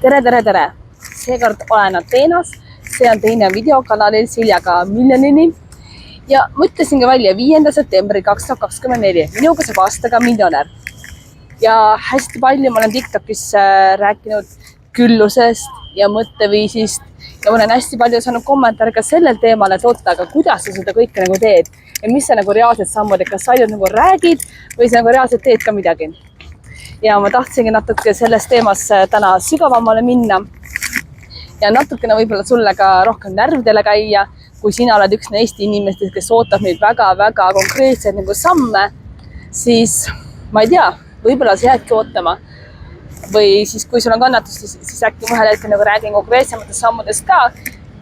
tere! Seekord olen Ateenas, see on teine videokanalil Siljaga miljonini ja mõtlesin ka välja 5. septembri 2024. Minuga saab aastaga miljonär. Ja hästi palju ma olen TikTokis rääkinud küllusest ja mõtteviisist ja ma olen hästi palju saanud kommentaare ka sellel teemal, et oota, aga kuidas sa seda kõike nagu teed ja mis sa nagu reaalsed sammud, et kas sa ainult nagu räägid või sa nagu reaalselt teed ka midagi. Ja ma tahtsingi natuke selles teemas täna sügavamale minna ja natukene võib-olla sulle ka rohkem närvidele käia, kui sina oled üks neist inimestest, kes ootab neid väga-väga konkreetseid nagu samme, siis ma ei tea, võib-olla sa jäädki ootama. Või siis, kui sul on kannatus, siis äkki vahel hetkel nagu räägin konkreetsematest sammudest ka.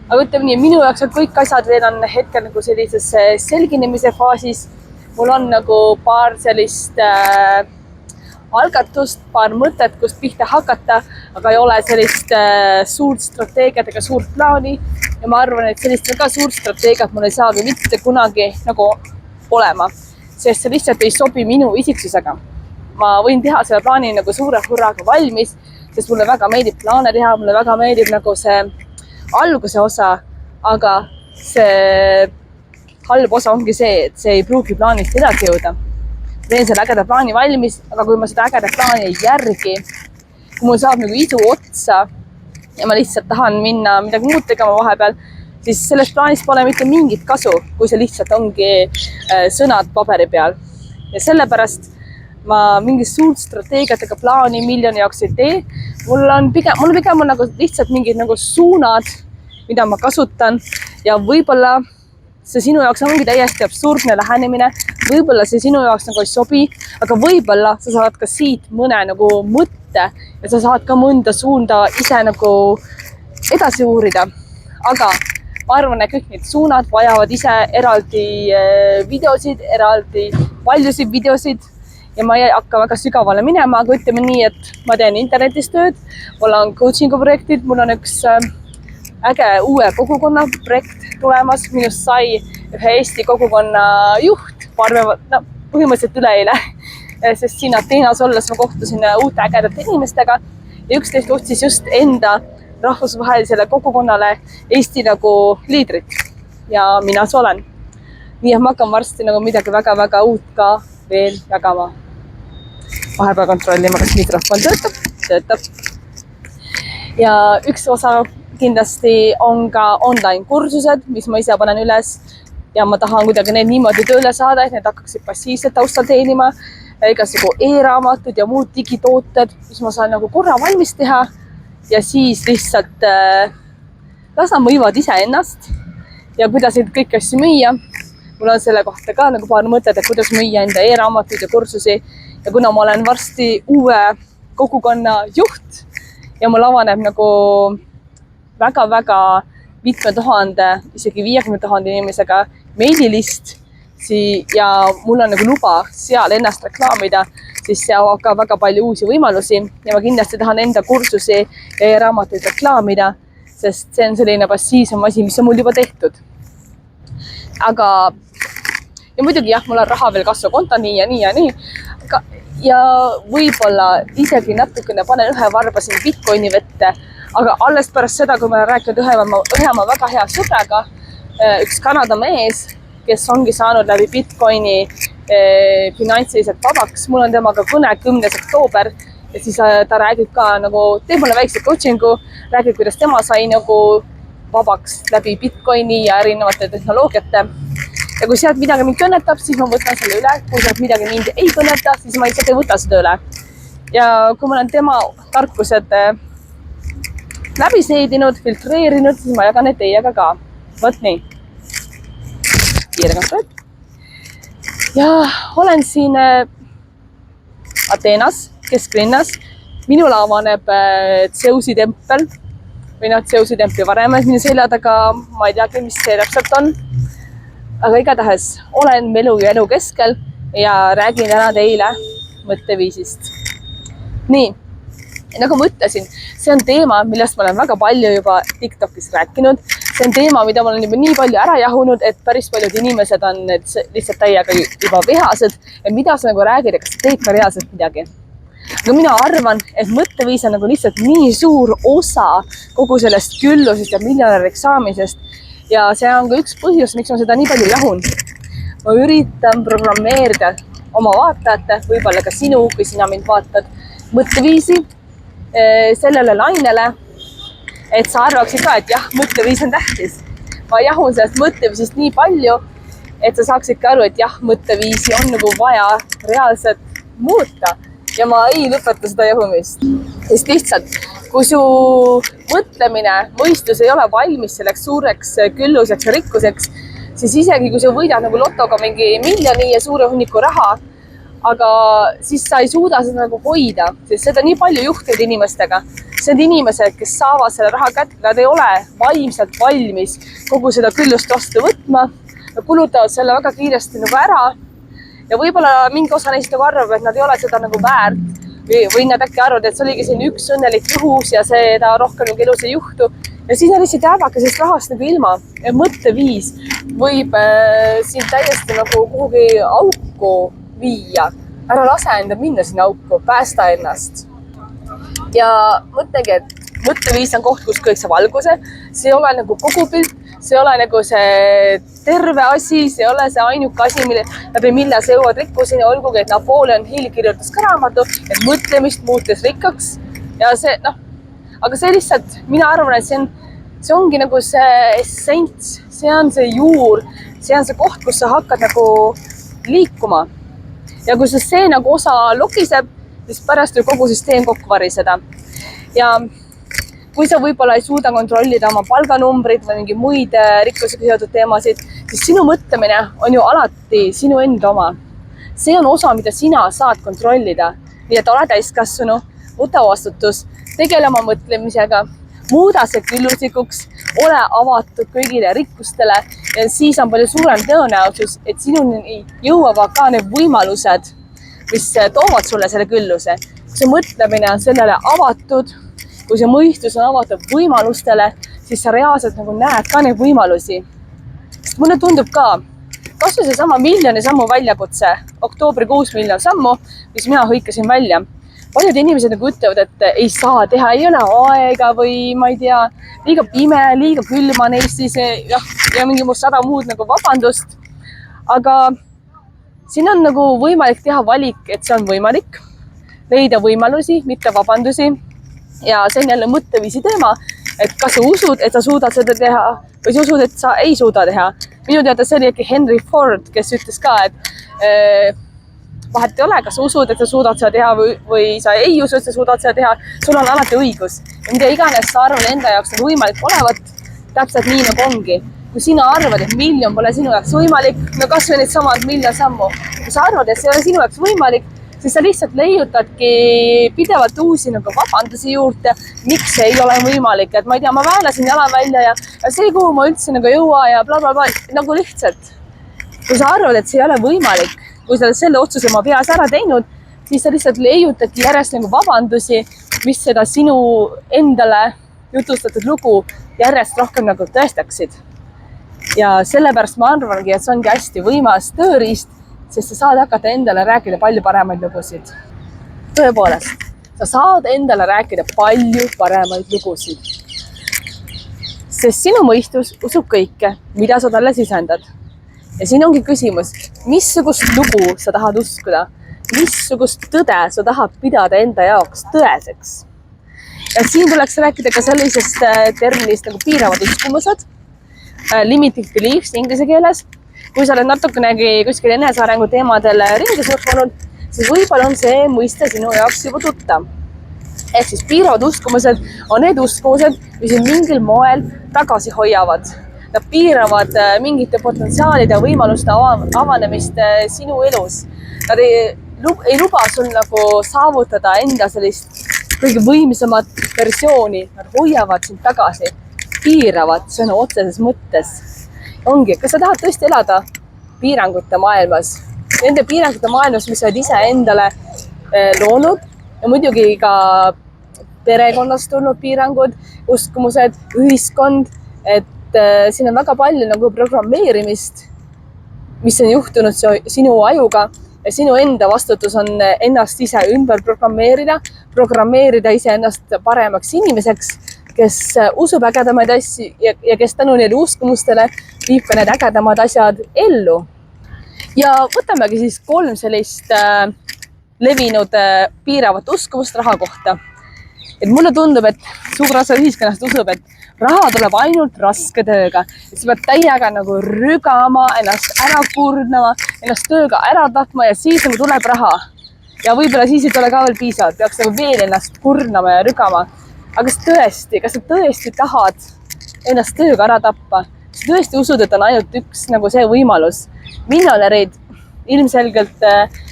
Aga ütleme nii, minu jaoks on kõik asjad veel on hetkel nagu sellises selginemise faasis. Mul on nagu paar sellist algatust, paar mõtet, kust pihta hakata, aga ei ole sellist suurt strateegiat ega suurt plaani. Ja ma arvan, et sellist väga suurt strateegiat mul ei saagi mitte kunagi nagu olema, sest see lihtsalt ei sobi minu isiksusega. Ma võin teha selle plaani nagu suure hurraga valmis, sest mulle väga meeldib plaane teha, mulle väga meeldib nagu see alguse osa, aga see halb osa ongi see, et see ei pruugi plaanist edasi jõuda. Teen selle ägeda plaani valmis, aga kui ma seda ägeda plaani ei järgi, kui mul saab nagu isu otsa ja ma lihtsalt tahan minna midagi muud tegema vahepeal, siis sellest plaanist pole mitte mingit kasu, kui see lihtsalt ongi sõnad paberi peal. Ja sellepärast ma mingit suurt strateegiat ega plaani miljoni jaoks ei tee. Mul pigem on nagu lihtsalt mingid nagu suunad, mida ma kasutan ja võib-olla see sinu jaoks ongi täiesti absurdne lähenemine. Võib-olla see sinu jaoks nagu ei sobi, aga võib-olla sa saad ka siit mõne nagu mõtte ja sa saad ka mõnda suunda ise nagu edasi uurida. Aga ma arvan, et kõik need suunad vajavad ise eraldi videosid, eraldi paljusid videosid ja ma ei hakka väga sügavale minema, aga ütleme nii, et ma teen internetis tööd, mul on coachingu projektid, mul on üks äge uue kogukonna projekt tulemas, minust sai ühe Eesti kogukonna juht, põhimõtteliselt üleeile, sest siin Ateenas olles ma kohtusin uute ägedate inimestega ja üks neist otsis just enda rahvusvahelisele kogukonnale Eesti nagu liidrit ja mina see olen. Nii et ma hakkan varsti nagu midagi väga-väga uut ka veel jagama. Vahepeal kontrollima, kas mikrofon töötab. Ja üks osa kindlasti on ka online kursused, mis ma ise panen üles ja ma tahan kuidagi need niimoodi tööle saada, et need hakkaksid passiivselt taustal teenima, igasugu e-raamatud ja muud digitooted, mis ma saan nagu korra valmis teha ja siis lihtsalt las nad müüvad ise ennast ja kuidas neid kõiki asju müüa. Mul on selle kohta ka nagu paar mõtet, et kuidas müüa enda e-raamatuid ja kursusi ja kuna ma olen varsti uue kogukonna juht ja mul avaneb nagu väga-väga 5000, isegi 50 000 inimesega meililist ja mul on nagu luba seal ennast reklaamida, siis see avab ka väga palju uusi võimalusi ja ma kindlasti tahan enda kursusi ja e-raamatuid reklaamida, sest see on selline passiivsem asi, mis on mul juba tehtud. Aga ja muidugi jah, mul on raha veel kasvukonto nii ja nii ja nii. Ja võib-olla isegi natukene panen ühe varba siin Bitcoini vette, aga alles pärast seda, kui ma olen rääkinud ühe oma väga hea sõbraga, üks Kanada mees, kes ongi saanud läbi Bitcoini finantsiliselt vabaks. Mul on temaga kõne 10. oktoober ja siis ta räägib ka nagu, teeb mulle väikse coachingu, räägib, kuidas tema sai nagu vabaks läbi Bitcoini ja erinevate tehnoloogiate. Ja kui sealt midagi mind kõnetab, siis ma võtan selle üle. Kui sealt midagi mind ei kõneta, siis ma lihtsalt ei võta seda üle. Ja kui ma olen tema tarkused läbi seedinud, filtreerinud, siis ma jagan need teiega ka. Võt nii. Kiire kontroll. Ja olen siin Ateenas, kesklinnas. Minul avaneb Zeusi tempel või Zeusi templi varem, minu selja taga, ma ei teagi, mis see täpselt on. Aga igatahes olen melu ja elu keskel ja räägin täna teile mõtteviisist. Nii, nagu ma ütlesin, see on teema, millest ma olen väga palju juba TikTokis rääkinud. See on teema, mida ma olen juba nii palju ära jahunud, et päris paljud inimesed on lihtsalt täiega juba vihased. Ja mida sa nagu räägid, kas sa teed ka reaalselt midagi. Aga mina arvan, et mõtteviis on nagu lihtsalt nii suur osa kogu sellest küllusest ja miljonäriks saamisest. Ja see on ka üks põhjus, miks ma seda nii palju jahun. Ma üritan programmeerida oma vaatajate, võib-olla ka sinu, kui sina mind vaatad, mõtteviisi sellele lainele, et sa arvaksid ka, et jah, mõtteviis on tähtis. Ma jahun sellest mõtteviisist nii palju, et sa saaksidki aru, et jah, mõtteviisi on nagu vaja reaalselt muuta ja ma ei lõpeta seda jahumist. Sest lihtsalt, kui su mõtlemine, mõistus ei ole valmis selleks suureks külluseks ja rikkuseks, siis isegi kui sa võidad nagu lotoga mingi miljoni ja suure hunniku raha, aga siis sa ei suuda seda nagu hoida, sest seda nii palju juhtunud inimestega. See on inimesed, kes saavad selle raha kätte, nad ei ole vaimselt valmis kogu seda küllust vastu võtma. Nad kulutavad selle väga kiiresti nagu ära ja võib-olla mingi osa neist nagu arvab, et nad ei ole seda nagu väärt või nad äkki arvavad, et see oligi selline üks õnnelik juhus ja seda rohkem nagu elus ei juhtu. Ja siis nad lihtsalt jäävadki sellest rahast nagu ilma. Ja mõtteviis võib siin täiesti nagu kuhugi auku viia. Ära lase enda minna sinna auku, päästa ennast. Ja mõtlegi, et mõtteviis on koht, kus kõik see valguse, see ei ole nagu kogupilt, see ei ole nagu see terve asi, see ei ole see ainuke asi, läbi mille sa jõuad rikkuseni, olgugi, et Napoleon Hill kirjutas ka raamatu, et mõtlemist muutes rikkaks. Ja see, aga see lihtsalt, mina arvan, et see ongi nagu see essents, see on see juur, see on see koht, kus sa hakkad nagu liikuma. Ja kui see nagu osa lokiseb, siis pärast võib kogu süsteem kokku variseda. Ja kui sa võib-olla ei suuda kontrollida oma palganumbrid või mingi muid rikkusega seotud teemasid, siis sinu mõtlemine on ju alati sinu enda oma. See on osa, mida sina saad kontrollida. Nii et ole täiskasvanu, võta vastutus, tegele oma mõtlemisega, muuda see külluslikuks, ole avatud kõigile rikkustele ja siis on palju suurem tõenäosus, et sinuni jõuavad ka need võimalused, mis toovad sulle selle külluse. Kui see mõtlemine on sellele avatud, kui see mõistus on avatud võimalustele, siis sa reaalselt nagu näed ka neid võimalusi. Sest mulle tundub ka, kas või see sama miljoni sammu väljakutse, oktoobrikuus miljon sammu, mis mina hõikasin välja. Paljud inimesed nagu ütlevad, et ei saa teha, ei ole aega või ma ei tea, liiga pime, liiga külma Eestis ja mingi 100 muud nagu vabandust. Aga siin on nagu võimalik teha valik, et see on võimalik, leida võimalusi, mitte vabandusi. Ja see on jälle mõtteviisi teema, et kas sa usud, et sa suudad seda teha või sa usud, et sa ei suuda teha. Minu teada see oli Henry Ford, kes ütles ka, et vahet ei ole, kas sa usud, et sa suudad seda teha või sa ei usu, et sa suudad seda teha. Sul on alati õigus. Ja mida iganes sa arvad enda jaoks nagu võimalik olevat, täpselt nii nagu ongi. Kui sina arvad, et miljon pole sinu jaoks võimalik, no kas või need samad miljon sammu. Kui sa arvad, et see ei ole sinu jaoks võimalik, siis sa lihtsalt leiutadki pidevalt uusi nagu vabandusi juurde, miks see ei ole võimalik. Et ma ei tea, ma väänasin jala välja ja see, kuhu ma üldse nagu jõua ja blablabla, nagu lihtsalt. Kui sa arvad, et see ei ole võimalik, kui sa selle otsuse oma peas ära teinud, siis sa lihtsalt leiutadki järjest nagu vabandusi, mis seda sinu endale jutustatud lugu järjest rohkem nagu tõestaksid. Ja sellepärast ma arvangi, et see ongi hästi võimas tööriist, sest sa saad hakata endale rääkida palju paremaid lugusid. Tõepoolest, sa saad endale rääkida palju paremaid lugusid. Sest sinu mõistus usub kõike, mida sa talle sisendad. Ja siin ongi küsimus, missugust lugu sa tahad uskuda, missugust tõde sa tahad pidada enda jaoks tõeseks. Ja siin tuleks rääkida ka sellisest terminist nagu piiravad uskumused, limited beliefs inglise keeles. Kui sa oled natukenegi kuskil enesearengu teemadel ringi surfanud, siis võib-olla on see mõiste sinu jaoks juba tuttav. Ehk siis piiravad uskumused on need uskumused, mis mingil moel tagasi hoiavad. Nad piiravad mingite potentsiaalide ja võimaluste avanemist sinu elus. Nad ei luba sul nagu saavutada enda sellist kõige võimsamat versiooni. Nad hoiavad sind tagasi, piiravad sõna otseses mõttes. Ongi, kas sa tahad tõesti elada piirangute maailmas? Nende piirangute maailmas, mis sa oled ise endale loonud ja muidugi ka perekonnast tulnud piirangud, uskumused, ühiskond, et siin on väga palju nagu programmeerimist, mis on juhtunud sinu ajuga ja sinu enda vastutus on ennast ise ümber programmeerida iseennast paremaks inimeseks, kes usub ägedamaid asju ja kes tänu neile uskumustele viib ka need ägedamad asjad ellu. Ja võtamegi siis 3 sellist levinud piiravat uskumust raha kohta. Et mulle tundub, et suur osa ühiskonnast usub, et raha tuleb ainult raske tööga. Sa pead täiega nagu rügama, ennast ära kurnama, ennast tööga ära tapma ja siis nagu tuleb raha. Ja võib-olla siis ei tule ka veel piisavalt, peaks nagu veel ennast kurnama ja rügama. Aga kas sa tõesti tahad ennast tööga ära tappa? Sa tõesti usud, et on ainult üks nagu see võimalus. Miljonärid ilmselgelt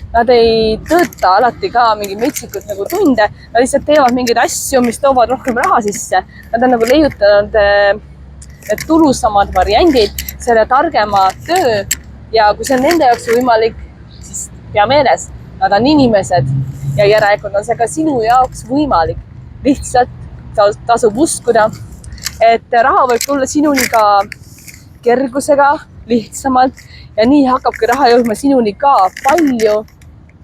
nad ei tööta alati ka mingi metsikud nagu tunde, nad lihtsalt teevad mingeid asju, mis toovad rohkem raha sisse. Nad on nagu leiutanud need tulusamad variandid, selle targema töö ja kui see on nende jaoks võimalik, siis pea meeles, nad on inimesed ja järelikult on see ka sinu jaoks võimalik. Lihtsalt tasub uskuda, et raha võib tulla sinuni ka kergusega, lihtsamalt ja nii hakkabki raha jõudma sinuni ka palju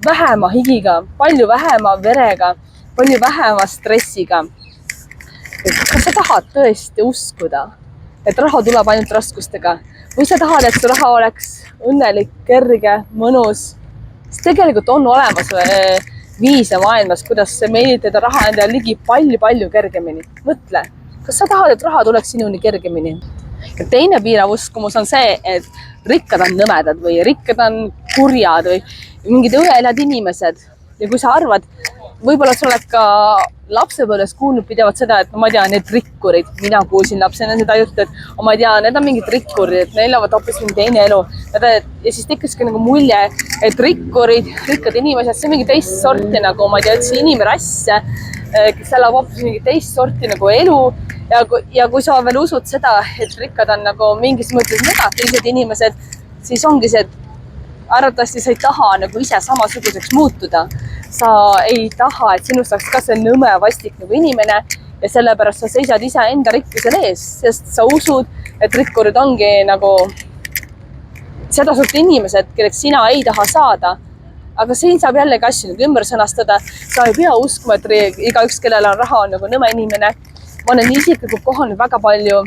vähema higiga, palju vähema verega, palju vähema stressiga. Kas sa tahad tõesti uskuda, et raha tuleb ainult raskustega või sa tahad, et su raha oleks õnnelik, kerge, mõnus? Sest tegelikult on olemas viise maailmas, kuidas meelitada raha endale ligi palju kergemini. Mõtle, kas sa tahad, et raha tuleks sinuni kergemini? Ja teine piirav uskumus on see, et rikkad on nõmedad või rikkad on kurjad või mingid õelad inimesed. Ja kui sa arvad, võib-olla sa oled ka lapsepõlves kuulnud pidevalt seda, et ma tean, need rikkurid, mina kuulsin lapsena seda juttu, et ma tean, need on mingid rikkurid, et neil elavad hoopis mingi teine elu. Ja siis tekkiski nagu mulje, et rikkurid, rikkad inimesed, see on mingi teist sorti nagu, ma tean, inimrass, kes elab hoopis mingi teist sorti nagu elu. Ja kui sa veel usud seda, et rikkad on nagu mingis mõttes negatiivsed inimesed, siis ongi see, et arvatavasti sa ei taha nagu ise samasuguseks muutuda. Sa ei taha, et sinust saaks ka see nõme vastik nagu inimene ja sellepärast sa seisad ise enda rikkusel ees, sest sa usud, et rikkurid ongi nagu seda sorti inimesed, kelleks sina ei taha saada. Aga siin saab jällegi asju nagu ümber sõnastada. Sa ei pea uskuma, et igaüks, kellel on raha, on nagu nõme inimene. Ma olen isiklikult kohanud väga palju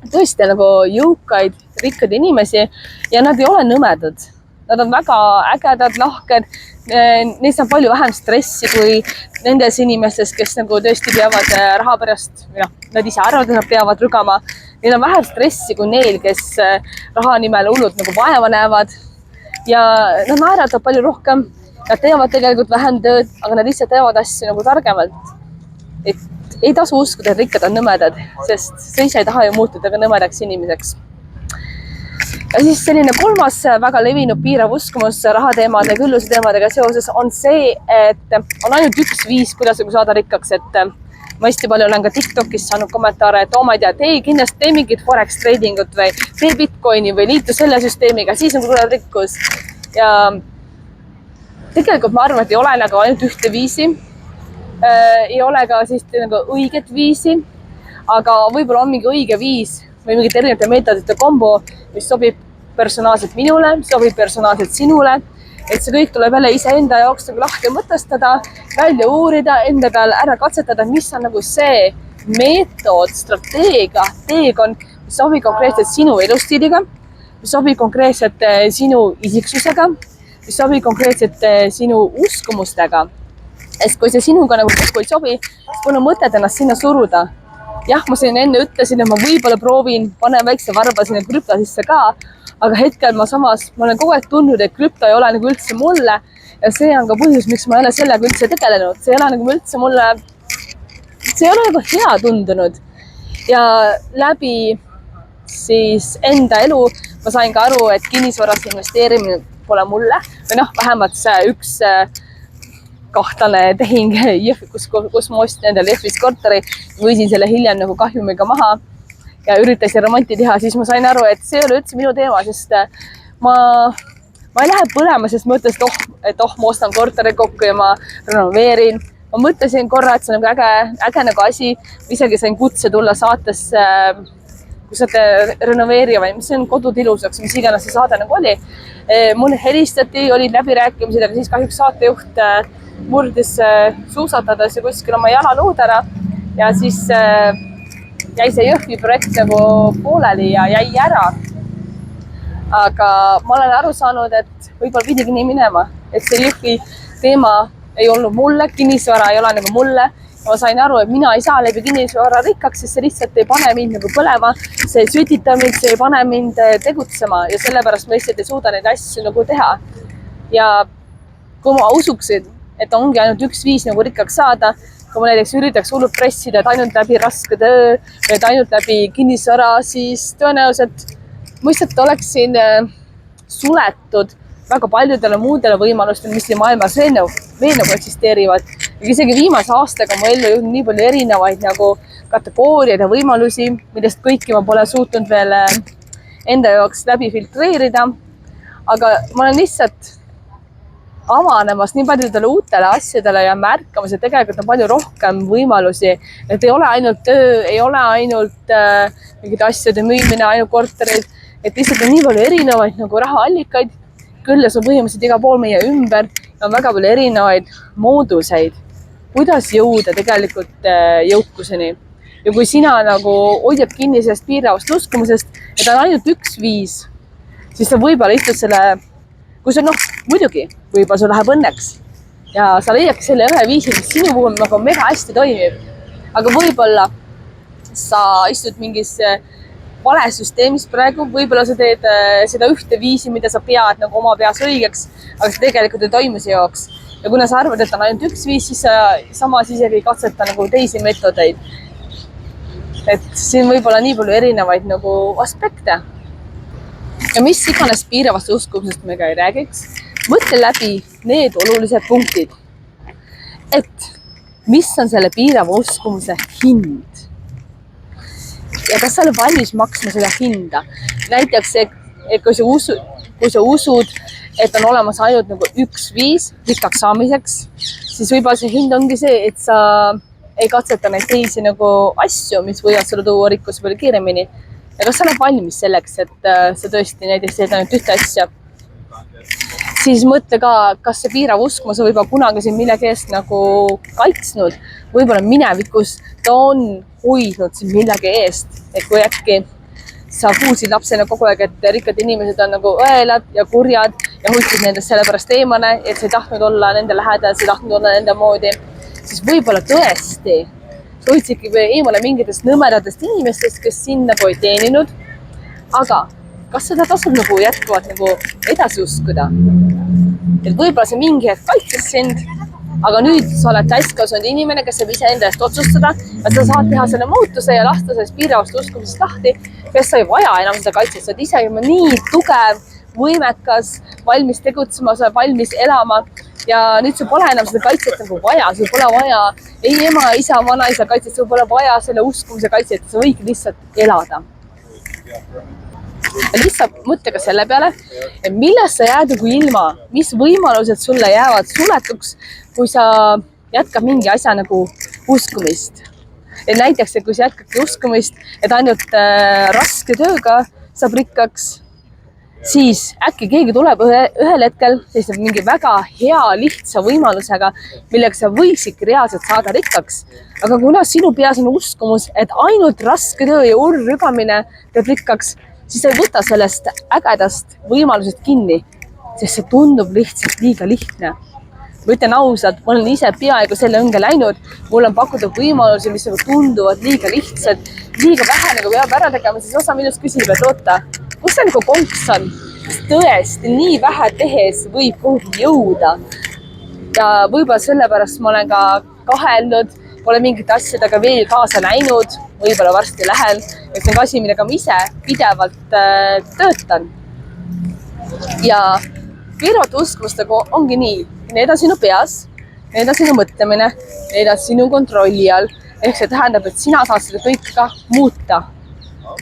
tõesti nagu jõukaid, rikkad inimesi ja nad ei ole nõmedad. Nad on väga ägedad, lahked, neist on palju vähem stressi kui nendes inimestes, kes nagu tõesti peavad raha pärast, nad ise arvavad, et nad peavad rügama. Neil on vähem stressi kui neil, kes raha nimel hullult nagu vaeva näevad ja nad naeratavad palju rohkem. Nad teevad tegelikult vähem tööd, aga nad lihtsalt teevad asju nagu targemalt. Et ei tasu uskuda, et rikkad on nõmedad, sest sa ise ei taha ju muutuda ka nõmedaks inimeseks. Ja siis selline kolmas väga levinud piirav uskumus rahateemade ja külluse teemadega seoses on see, et on ainult üks viis, kuidas saada rikkaks, et ma hästi palju olen ka TikTokis saanud kommentaare, et ma ei tea, kindlasti tee mingit forex tradingut või tee bitcoini või liitu selle süsteemiga, siis nagu tuleb rikkus. Ja tegelikult ma arvan, et ei ole nagu ainult ühte viisi. Ei ole ka siis nagu õiget viisi, aga võib-olla on mingi õige viis või mingid erinevate meetodite kombo, mis sobib personaalselt minule, sobib personaalselt sinule, et see kõik tuleb jälle iseenda jaoks nagu lahti mõtestada, välja uurida, enda peal ära katsetada, mis on nagu see meetod, strateegia, teekond, mis sobib konkreetselt sinu elustiiliga, mis sobib konkreetselt sinu isiksusega, mis sobib konkreetselt sinu uskumustega. Sest kui see sinuga nagu kokku ei sobi, siis pole mõtet ennast sinna suruda. Jah, ma siin enne ütlesin, et ma võib-olla proovin, panen väikse varba sinna krüpto sisse ka, aga hetkel ma olen kogu aeg tundnud, et krüpto ei ole nagu üldse mulle ja see on ka põhjus, miks ma ei ole sellega üldse tegelenud. See ei ole nagu üldse mulle, see ei ole nagu hea tundunud ja läbi siis enda elu ma sain ka aru, et kinnisvarasse investeerimine pole mulle või vähemalt see üks kahtlane tehing Jõhvis, kus ma ostsin endale Jõhvis korteri, võisin selle hiljem nagu kahjumiga maha ja üritasin remonti teha, siis ma sain aru, et see ei ole üldse minu teema, sest ma ei lähe põlema, sest ma ütlesin, et ma ostan korteri kokku ja ma renoveerin. Ma mõtlesin korra, et see on nagu äge nagu asi. Isegi sain kutse tulla saatesse, kus nad renoveerivad, mis on kodud ilusaks, mis iganes see saade nagu oli. Mulle helistati, olid läbirääkimised, aga siis kahjuks saatejuht murdis suusatades ja kuskil oma jalaluud ära ja siis jäi see Jõhvi projekt nagu pooleli ja jäi ära. Aga ma olen aru saanud, et võib-olla pidigi nii minema, et see Jõhvi teema ei olnud mulle, kinnisvara ei ole nagu mulle. Ma sain aru, et mina ei saa läbi kinnisvara rikkaks, sest see lihtsalt ei pane mind nagu põlema, see ei sütita mind, see ei pane mind tegutsema ja sellepärast ma lihtsalt ei suuda neid asju nagu teha. Ja kui ma usuksin, et ongi ainult üks viis nagu rikkaks saada, kui ma näiteks üritaks hullult pressida, et ainult läbi raske töö, et ainult läbi kinnisvara, siis tõenäoliselt ma lihtsalt oleksin suletud väga paljudele muudele võimalustele, mis siin maailmas veel nagu eksisteerivad. Ja isegi viimase aastaga ma ellu jõudnud nii palju erinevaid nagu kategooriaid ja võimalusi, millest kõiki ma pole suutnud veel enda jaoks läbi filtreerida. Aga ma olen lihtsalt avanemas nii paljudele uutele asjadele ja märkamas, et tegelikult on palju rohkem võimalusi. Et ei ole ainult töö, ei ole ainult mingid asjade müümine, ainult korterid, et lihtsalt on nii palju erinevaid nagu rahaallikaid. Külles on põhimõtteliselt iga pool meie ümber ja on väga palju erinevaid mooduseid, kuidas jõuda tegelikult jõukuseni. Ja kui sina nagu hoidjad kinni sellest piiravast uskumusest, et on ainult üks viis, siis sa võib-olla istud selle, kui sa muidugi, võib-olla sul läheb õnneks ja sa leiadki selle ühe viisi, mis sinu puhul nagu mega hästi toimib. Aga võib-olla sa istud mingis valesüsteemis praegu, võib-olla sa teed seda ühte viisi, mida sa pead nagu oma peas õigeks, aga see tegelikult ei toimu see jaoks. Ja kuna sa arvad, et on ainult üks viis, siis sa samas isegi ei katseta nagu teisi metodeid. Et siin võib-olla nii palju erinevaid nagu aspekte. Ja mis iganes piiravast uskumusest me ka ei räägiks, mõtle läbi need olulised punktid. Et mis on selle piirava uskumuse hind? Ja kas sa oled valmis maksma seda hinda? Näiteks, et kui sa usud, et on olemas ainult nagu üks viis rikkaks saamiseks, siis võib-olla see hind ongi see, et sa ei katseta neid teisi nagu asju, mis võivad sulle tuua rikkuse palju kiiremini. Ja kas sa oled valmis selleks, et sa tõesti näiteks teed ainult ühte asja? Siis mõtle ka, kas see piirav uskumus on võib-olla kunagi siin millegi eest nagu kaitsnud. Võib-olla minevikus ta on hoidnud siin millegi eest, et kui äkki sa kuulsid lapsena kogu aeg, et rikkad inimesed on nagu õelad ja kurjad ja hoidsid nendest sellepärast eemane, et sa ei tahtnud olla nende lähedal, sa ei tahtnud olla nende moodi, siis võib-olla tõesti sa hoidsidki eemale mingitest nõmedatest inimestest, kes sind nagu ei teeninud. Aga kas seda tasub nagu jätkuvalt nagu edasi uskuda? Et võib-olla see mingi hetk kaitses sind, aga nüüd sa oled täiskasvanud inimene, kes saab ise enda eest otsustada, et sa saad teha selle muutuse ja lasta sellest piiravast uskumisest lahti, kes sa ei vaja enam seda kaitset, sa oled ise juba nii tugev, võimekas, valmis tegutsema, sa oled valmis elama ja nüüd sul pole enam seda kaitset nagu vaja, sul pole vaja ei ema, isa, vanaisa kaitset, sul pole vaja selle uskumise kaitset, sa võid lihtsalt elada. Ja lihtsalt mõtle ka selle peale, et millest sa jääd nagu ilma, mis võimalused sulle jäävad suletuks, kui sa jätkad mingi asja nagu uskumist. Et näiteks, et kui sa jätkadki uskumist, et ainult raske tööga saab rikkaks, siis äkki keegi tuleb ühel hetkel mingi väga hea, lihtsa võimalusega, millega sa võiksidki reaalselt saada rikkaks. Aga kuna sinu peas on uskumus, et ainult raske töö ja urrügamine teeb rikkaks, siis sa ei võta sellest ägedast võimalusest kinni, sest see tundub lihtsalt liiga lihtne. Ma ütlen ausalt, ma olen ise peaaegu selle õnge läinud, mul on pakutud võimalusi, mis tunduvad liiga lihtsad, liiga vähe nagu peab ära tegema, siis osa minust küsib, et oota, kus see nagu konks on? Kas tõesti nii vähe tehes võib kuhugi jõuda? Ja võib-olla sellepärast ma olen ka kahelnud, pole mingite asjadega veel kaasa läinud, võib-olla varsti lähen, et see on asi, millega ma ise pidevalt töötan. Ja piiravate uskumustega ongi nii, need on sinu peas, need on sinu mõtlemine, need on sinu kontrolli all, ehk see tähendab, et sina saad seda kõike ka muuta.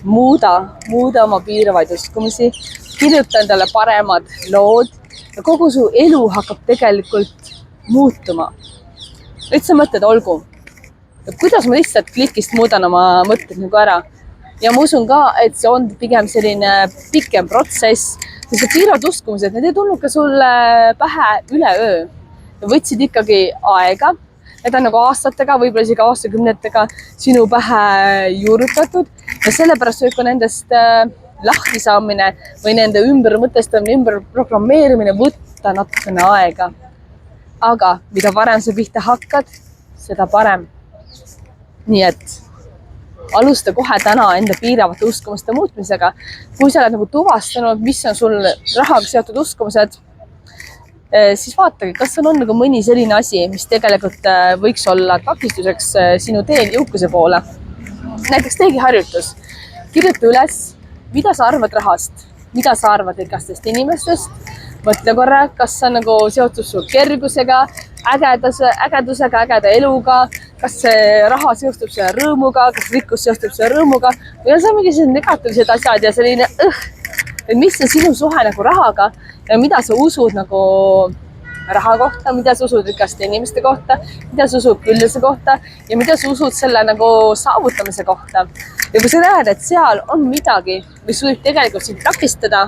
Muuda oma piiravaid uskumisi, kirjuta endale paremad lood ja kogu su elu hakkab tegelikult muutuma. Nüüd sa mõtled, olgu. Ja kuidas ma lihtsalt klikist muudan oma mõtted nagu ära? ja ma usun ka, et see on pigem selline pikem protsess, sest need piiravad uskumused, need ei tulnud ka sulle pähe üleöö. Võtsid ikkagi aega, need on nagu aastatega, võib-olla isegi aastakümnetega sinu pähe juurutatud ja sellepärast võib ka nendest lahti saamine või nende ümber mõtestamine, ümber programmeerimine võtta natukene aega. Aga mida varem sa pihta hakkad, seda parem. Nii et alusta kohe täna enda piiravate uskumuste muutmisega. Kui sa oled nagu tuvastanud, mis on sul rahaga seotud uskumused, siis vaatage, kas on nagu mõni selline asi, mis tegelikult võiks olla takistuseks sinu teel jõukuse poole. Näiteks teegi harjutus. Kirjuta üles, mida sa arvad rahast, mida sa arvad rikastest inimestest. Mõtle korra, kas sa nagu seotud su kergusega, ägedusega, ägeda eluga, kas see raha seostub selle rõõmuga, kas rikkus seostub selle rõõmuga või on see mingi selline negatiivsed asjad ja selline et mis on sinu suhe nagu rahaga ja mida sa usud nagu raha kohta, mida sa usud rikaste inimeste kohta, mida sa usud külluse kohta ja mida sa usud selle nagu saavutamise kohta. Ja kui sa näed, et seal on midagi, mis võib tegelikult sind takistada,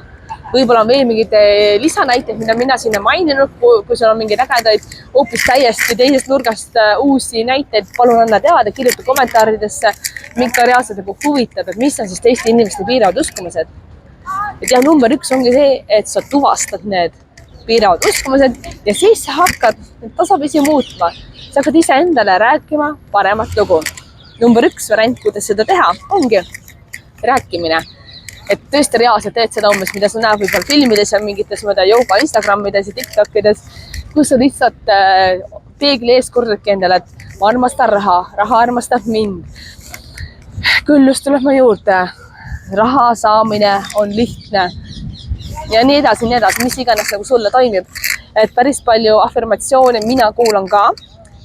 võib-olla on veel mingid lisanäiteid, mida mina siin ei maininud, kui sul on mingeid ägedaid hoopis täiesti teisest nurgast uusi näiteid, palun anna teada, kirjuta kommentaaridesse, mind ka reaalselt nagu huvitab, et mis on siis teiste inimeste piiravad uskumused. Et ja number 1 ongi see, et sa tuvastad need piiravad uskumused ja siis sa hakkad tasapisi muutma. Sa hakkad ise endale rääkima paremat lugu. Number 1 variant, kuidas seda teha, ongi rääkimine. Et tõesti reaalselt teed seda umbes, mida sa näed võib-olla filmides ja mingites jooga Instagramides ja TikTokides, kus sa lihtsalt peegli ees kordadki endale, et ma armastan raha, raha armastab mind. Küllust tuleb ma juurde. Raha saamine on lihtne ja nii edasi, mis iganes nagu sulle toimib. Et päris palju afirmatsioone mina kuulan ka.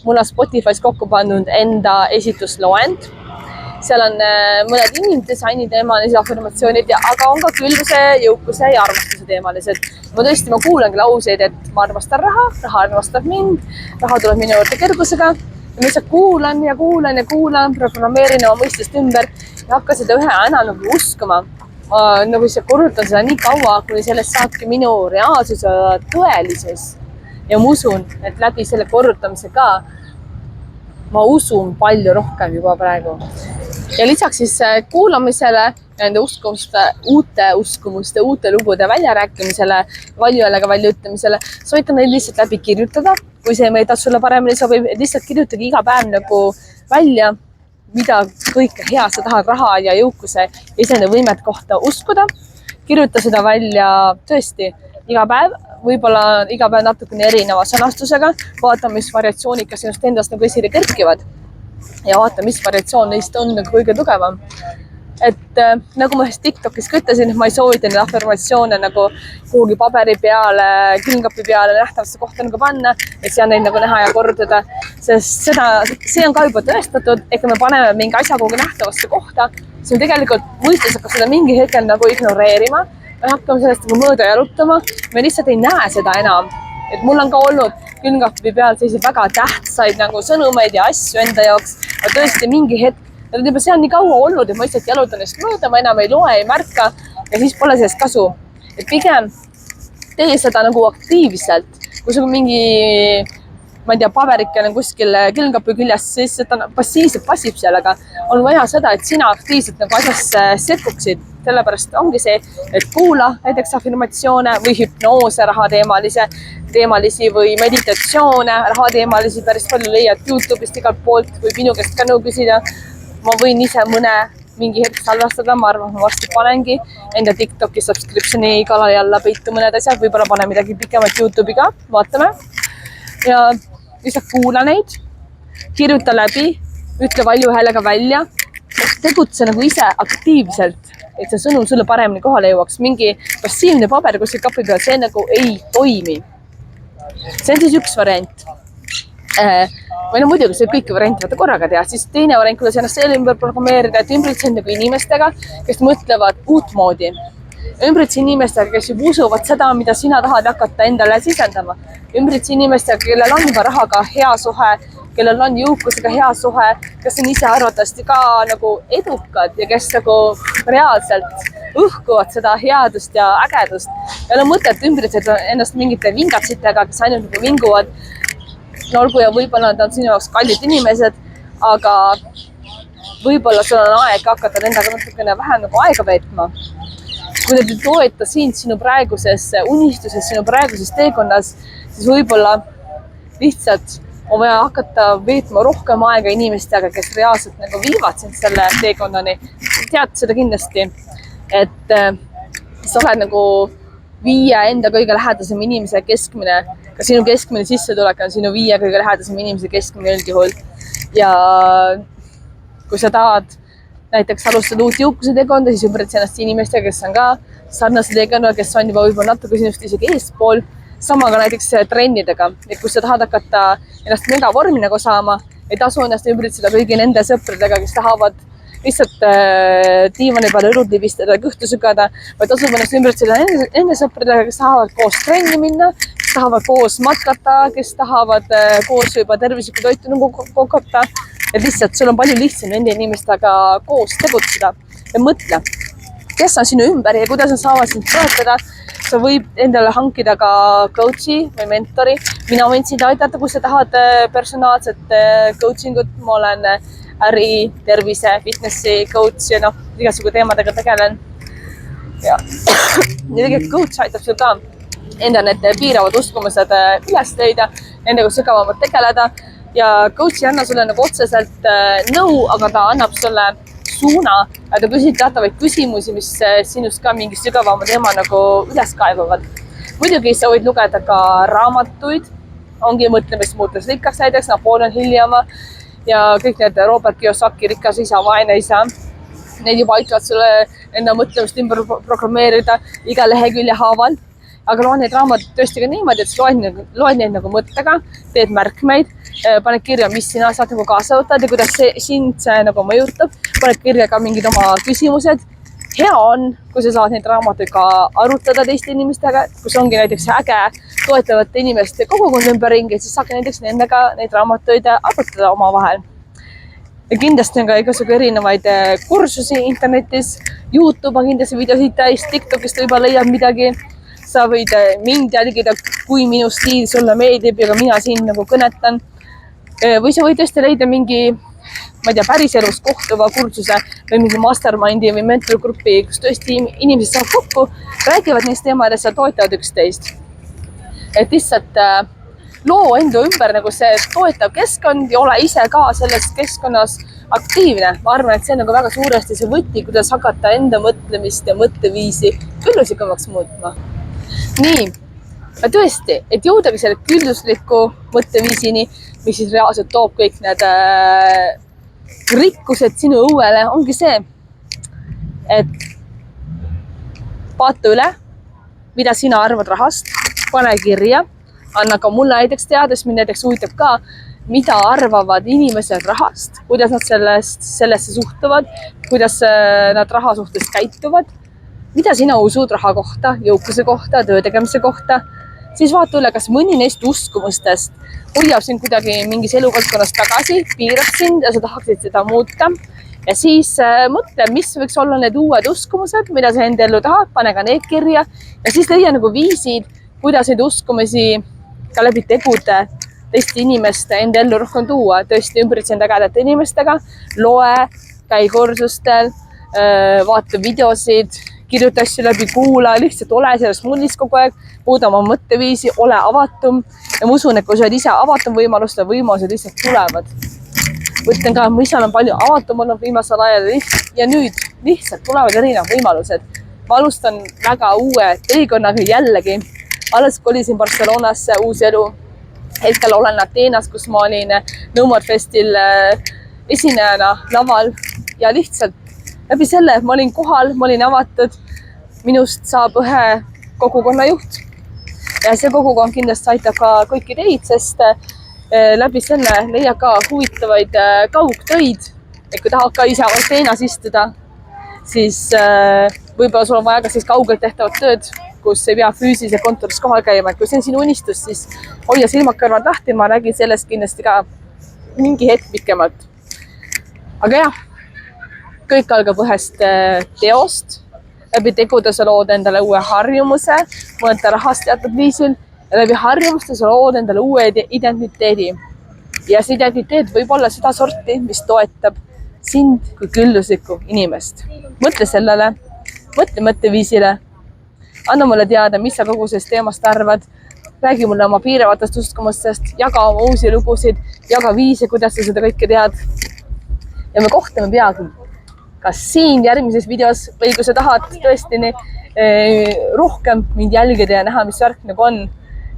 Mul on Spotify's kokku pandud enda esitusloend. Seal on mõned inimdisaini teemalised afirmatsioonid, aga on ka külluse, jõukuse ja armastuse teemalised. Ma kuulangi lauseid, et ma armastan raha, raha armastab mind, raha tuleb minu juurde kergusega. Ja ma lihtsalt kuulan, programmeerin oma mõistest ümber ja hakka seda ühe enam nagu uskuma. Ma nagu korrutan seda nii kaua, kuni sellest saabki minu reaalsus ja tõelisus. Ja ma usun, et läbi selle korrutamise ka ma usun palju rohkem juba praegu. Ja lisaks siis kuulamisele, nende uskumuste, uute lugude väljarääkimisele, valjuhäälega väljaütlemisele, soovitan neid lihtsalt läbi kirjutada, kui see meetod sulle paremini sobib, et lihtsalt kirjutage iga päev nagu välja, mida kõike hea sa tahad raha ja jõukuse iseenda võimet kohta uskuda. Kirjuta seda välja tõesti iga päev, võib-olla iga päev natukene erineva sõnastusega, vaata, mis variatsioonid ka sinust endast nagu esile kerkivad ja vaata, mis variatsioon neist on nagu kõige tugevam. Et nagu ma TikTokis ka ütlesin, ma ei soovita neid afirmatsioone nagu kuhugi paberi peale, külmkapi peale nähtavasse kohta nagu panna, et seal neid nagu näha ja korduda, sest see on ka juba tõestatud, et kui me paneme mingi asja kuhugi nähtavasse kohta, siis on tegelikult mõistus hakkab seda mingi hetkel nagu ignoreerima, me hakkame sellest nagu mööda jalutama, me lihtsalt ei näe seda enam. Et mul on ka olnud külmkapi peal selliseid väga tähtsaid nagu sõnumeid ja asju enda jaoks, aga tõesti mingi hetk, nad on juba seal nii kaua olnud, et ma lihtsalt jalutan neist mööda, ma enam ei loe, ei märka ja siis pole sellest kasu. Et pigem tee seda nagu aktiivselt, kui sul mingi, ma ei tea, paberike on kuskil külmkapi küljes, siis ta passiivselt passib seal, aga on vaja seda, et sina aktiivselt nagu asjasse sekkuksid. Sellepärast ongi see, et kuula näiteks afirmatsioone või hüpnoose rahateemalisi või meditatsioone rahateemalisi päris palju leiad YouTube'ist igalt poolt või minu käest ka nõu küsida. Ma võin ise mõne mingi hetk salvestada, ma arvan, ma varsti panengi enda TikToki subscriptioni kanali alla peitu mõned asjad, võib-olla panen midagi pikemat YouTube'i ka, vaatame. Ja lihtsalt kuula neid, kirjuta läbi, ütle valjuhäälega välja, tegutse nagu ise aktiivselt, et see sõnum sulle paremini kohale jõuaks. Mingi passiivne paber kuskil kapi peal, see nagu ei toimi. See on siis üks variant. Või no muidugi see kõiki variante vaata korraga teha, siis teine variant, kuidas ennast selle ümber programmeerida, et ümbritse nagu inimestega, kes mõtlevad uutmoodi. Ümbritse inimestega, kes juba usuvad seda, mida sina tahad hakata endale sisendama. Ümbritse inimestega, kellel on juba rahaga hea suhe, kellel on jõukusega hea suhe, kes on ise arvatavasti ka nagu edukad ja kes nagu reaalselt õhkuvad seda headust ja ägedust. Ei ole mõtet ümbritseda ennast mingite vingatsitega, kes ainult nagu vinguvad. No olgu ja võib-olla nad on sinu jaoks kallid inimesed, aga võib-olla sul on aeg hakata nendega natukene vähem nagu aega veetma. Kui nad ei toeta sind sinu praeguses unistuses, sinu praeguses teekonnas, siis võib-olla lihtsalt on vaja hakata veetma rohkem aega inimestega, kes reaalselt nagu viivad sind selle teekonnani. Tead seda kindlasti, et sa oled nagu 5 enda kõige lähedasem inimese keskmine, ka sinu keskmine sissetulek on sinu 5 kõige lähedasem inimese keskmine üldjuhul. Ja kui sa tahad näiteks alustada uut jõukuse teekonda, siis ümbritsed ennast inimestega, kes on ka sarnase teekonna, kes on juba võib-olla natuke sinust isegi eespool. Sama ka näiteks trennidega, et kui sa tahad hakata ennast megavormi nagu saama, ei tasu ennast ümbritseda kõigi nende sõpradega, kes tahavad lihtsalt diivani peale õlud libistada ja kõhtu sügada, vaid tasub ennast ümbritseda nende sõpradega, kes tahavad koos trenni minna, kes tahavad koos matkata, kes tahavad koos juba tervislikku toitu nagu kokata. Et lihtsalt sul on palju lihtsam nende inimestega koos tegutseda ja mõtle, kes on sinu ümber ja kuidas nad saavad sind toetada. Sa võib endale hankida ka coachi või mentori. Mina võin sind aidata, kui sa tahad personaalset coachingut. Ma olen äri, tervise, fitnessi, coach ja igasugu teemadega tegelen. Ja tegelikult coach aitab sul ka enda need piiravad uskumused üles leida, nendega sügavamalt tegeleda. Ja coach ei anna sulle nagu otseselt nõu, aga ta annab sulle suuna ja ta küsib teatavaid küsimusi, mis sinust ka mingi sügavama teema nagu üles kaevavad. Muidugi sa võid lugeda ka raamatuid, ongi mõtlemist muutus rikkaks näiteks, Napoleon Hilli oma ja kõik need Robert Kiyosaki Rikas isa, vaene isa. Need juba aitavad sulle enda mõtlemist ümber programmeerida iga lehekülje haaval. Aga loen neid raamatuid tõesti ka niimoodi, et loen neid nagu mõttega, teed märkmeid, paned kirja, mis sina saad nagu kaasa võtad ja kuidas sind see nagu mõjutab. Paned kirja ka mingid oma küsimused. Hea on, kui sa saad neid raamatuid ka arutada teiste inimestega, kus ongi näiteks äge toetavate inimeste kogukond ümberringi, siis saab näiteks nendega neid raamatuid arutada oma vahel. Ja kindlasti on ka igasugu erinevaid kursusi internetis, YouTube on kindlasti videosid täis, TikTokist juba leiab midagi. Sa võid mind jälgida, kui minu stiil sulle meeldib ja ka mina siin nagu kõnetan. Või sa võid tõesti leida mingi, ma ei tea, päriselus kohtuva kursuse või mingi mastermindi või mentorgrupi, kus tõesti inimesed saavad kokku, räägivad neist teemadest ja toetavad üksteist. Et lihtsalt loo enda ümber nagu see toetav keskkond ja ole ise ka selles keskkonnas aktiivne. Ma arvan, et see on nagu väga suuresti see võti, kuidas hakata enda mõtlemist ja mõtteviisi küllusikumaks muutma. Nii, tõesti, et jõudagi selle küllusliku mõtteviisini, mis siis reaalselt toob kõik need rikkused sinu õuele, ongi see, et vaata üle, mida sina arvad rahast, pane kirja, anna ka mulle näiteks teada, sest mind näiteks huvitab ka, mida arvavad inimesed rahast, kuidas nad sellesse suhtuvad, kuidas nad raha suhtes käituvad. Mida sina usud raha kohta, jõukuse kohta, töö tegemise kohta, siis vaata üle, kas mõni neist uskumustest hoiab sind kuidagi mingis eluvaldkonnas tagasi, piirab sind ja sa tahaksid seda muuta. Ja siis mõtle, mis võiks olla need uued uskumused, mida sa enda ellu tahad, pane ka need kirja ja siis leia nagu viisid, kuidas neid uskumusi ka läbi tegude teiste inimeste enda ellu rohkem tuua. Tõesti ümbritse enda ägedate inimestega, loe, käi kursustel, vaata videosid, kirjuta asju läbi, kuula, lihtsalt ole selles mullis kogu aeg, muuda oma mõtteviisi, ole avatum ja ma usun, et kui sa oled ise avatum võimaluste, võimalused lihtsalt tulevad. Võtlen ka, ma ise olen palju avatum olnud viimasel ajal ja nüüd lihtsalt tulevad erinevad võimalused. Ma alustan väga uue teekonnaga jällegi. Alles kolisin Barcelonasse, uus elu. Hetkel olen Ateenas, kus ma olin Nomad Festil esinejana laval ja lihtsalt läbi selle, et ma olin kohal, ma olin avatud, minust saab ühe kogukonna juht. Ja see kogukond kindlasti aitab ka kõiki teid, sest läbi selle leia ka huvitavaid kaugtöid. Et kui tahad ka ise Ateenas istuda, siis võib-olla sul on vaja ka siis kaugelt tehtavat tööd, kus ei pea füüsiliselt kontoris kohal käima. Et kui see on sinu unistus, siis hoia silmad kõrvad lahti, ma räägin sellest kindlasti ka mingi hetk pikemalt. Aga jah, kõik algab ühest teost. Läbi tegude sa lood endale uue harjumuse, mõõta rahast teatud viisil ja läbi harjumuste sa lood endale uue identiteedi. Ja see identiteet võib olla seda sorti, mis toetab sind kui külluslikku inimest. Mõtle sellele, mõtle mõtteviisile, anna mulle teada, mis sa kogu sellest teemast arvad, räägi mulle oma piiravatest uskumustest, jaga oma uusi lugusid, jaga viise, kuidas sa seda kõike tead. Ja me kohtame peagi kas siin järgmises videos või kui sa tahad tõesti rohkem mind jälgida ja näha, mis värk nagu on,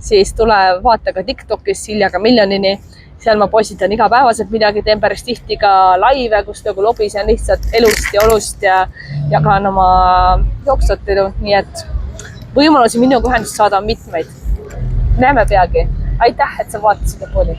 siis tule vaata ka TikTokis Siljaga miljonini. Seal ma postitan igapäevaselt midagi, teen päris tihti ka laive, kus nagu lobisen lihtsalt elust ja olust ja jagan oma jooksvat elu. Nii et võimalusi minuga ühendust saada on mitmeid. Näeme peagi. Aitäh, et sa vaatasid lõpuni.